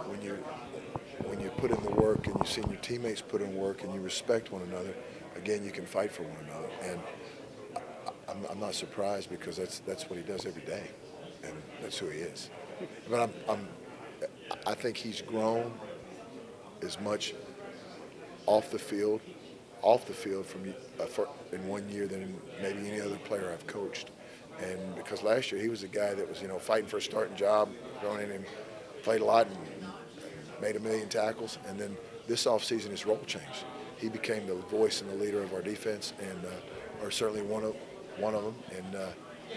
when you put in the work and you've seen your teammates put in work and you respect one another, again, you can fight for one another. And I'm not surprised because that's what he does every day, and that's who he is. But I think he's grown as much off the field in 1 year than maybe any other player I've coached. And because last year he was a guy that was fighting for a starting job, going in and played a lot and made 1 million tackles, and then this offseason his role changed. He became the voice and the leader of our defense, and or certainly one of them, and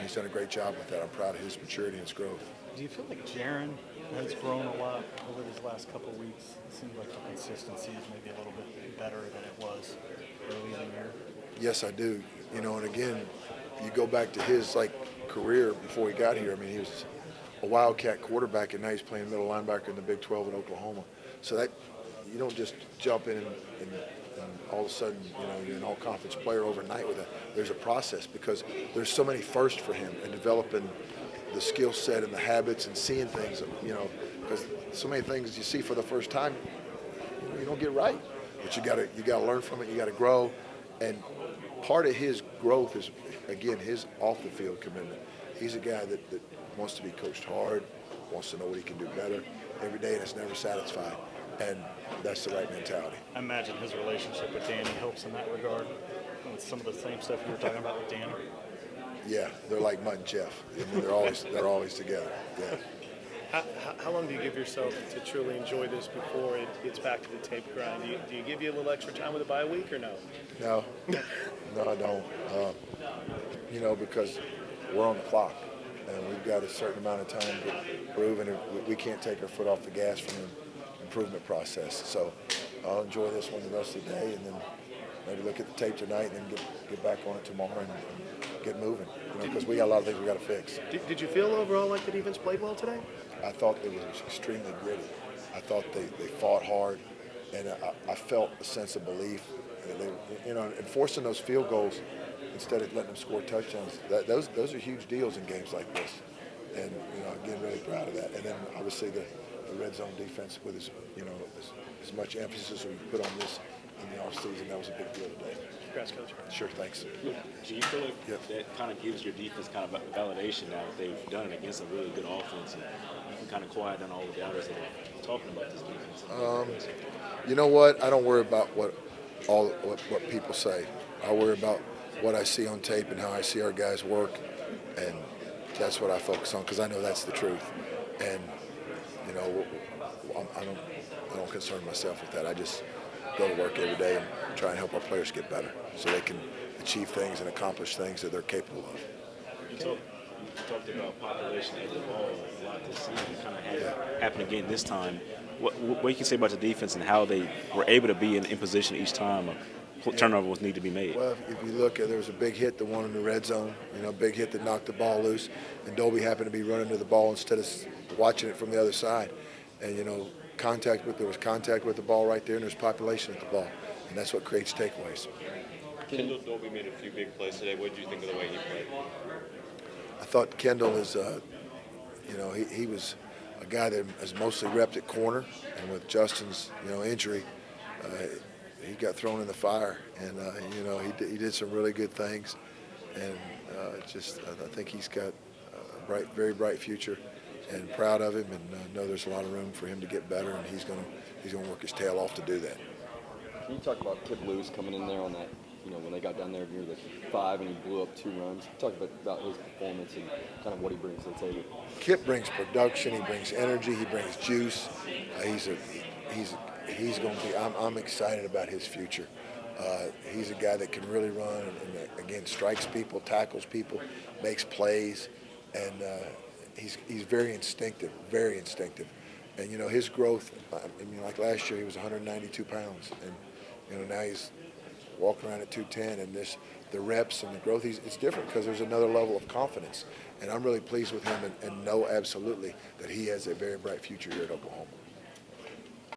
he's done a great job with that. I'm proud of his maturity and his growth. Do you feel like Jaron has grown a lot over these last couple of weeks? It seems like the consistency is maybe a little bit better than it was early in the year. Yes, I do. And again, you go back to his career before he got here. I mean, he was a Wildcat quarterback, and now he's playing middle linebacker in the Big 12 in Oklahoma. So that you don't just jump in and all of a sudden, you're an all-conference player overnight with that. There's a process because there's so many firsts for him in developing the skill set and the habits and seeing things, because so many things you see for the first time, you don't get right. But you gotta learn from it. You gotta grow, and part of his growth is, again, his off-the-field commitment. He's a guy that wants to be coached hard, wants to know what he can do better every day, and is never satisfied. And that's the right mentality. I imagine his relationship with Danny helps in that regard. With some of the same stuff you were talking about with Danny. Yeah, they're like Mutt and Jeff. I mean, they're always together. Yeah. How long do you give yourself to truly enjoy this before it gets back to the tape grind? Do you give you a little extra time with a bye week or no? No, I don't. Because we're on the clock, and we've got a certain amount of time to prove, and we can't take our foot off the gas from the improvement process. So I'll enjoy this one the rest of the day, and then maybe look at the tape tonight, and then get back on it tomorrow and get moving. Because we got a lot of things we got to fix. Did you feel overall like the defense played well today? I thought it was extremely gritty. I thought they fought hard, and I felt a sense of belief. And forcing those field goals instead of letting them score touchdowns. Those are huge deals in games like this. And again, really proud of that. And then obviously the red zone defense with as much emphasis as we put on this in the offseason, that was a big deal today. Congrats, Coach. Sure, thanks. Do you feel like that kind of gives your defense kind of validation now that they've done it against a really good offense, and you can kind of quiet down all the doubters that are talking about this defense? You know what? I don't worry about what people say. I worry about what I see on tape and how I see our guys work, and that's what I focus on because I know that's the truth. And I don't concern myself with that. I just go to work every day and try and help our players get better so they can achieve things and accomplish things that they're capable of. You talked about population of the ball a lot this season. Kind of had it happen again this time. What you can say about the defense and how they were able to be in position each time a turnover was needed to be made? Well, if you look, there was a big hit, the one in the red zone, a big hit that knocked the ball loose, and Dolby happened to be running to the ball instead of watching it from the other side. And, there was contact with the ball right there, and there's population at the ball, and that's what creates takeaways. Kendall Dolby made a few big plays today. What did you think of the way he played? I thought Kendall is, he was a guy that is mostly repped at corner, and with Justin's, injury, he got thrown in the fire, and he did some really good things, and I think he's got a very bright future, and proud of him, and know there's a lot of room for him to get better, and he's gonna work his tail off to do that. Can you talk about Kip Lewis coming in there on that? When they got down there near the 5 and he blew up 2 runs. Talk about his performance and kind of what he brings to the table. Kip brings production. He brings energy. He brings juice. He's going to be. I'm excited about his future. He's a guy that can really run and again strikes people, tackles people, makes plays, and he's very instinctive. Very instinctive. And his growth. Like last year he was 192 pounds, and now he's walking around at 210, and the reps and the growth, it's different because there's another level of confidence. And I'm really pleased with him and know absolutely that he has a very bright future here at Oklahoma.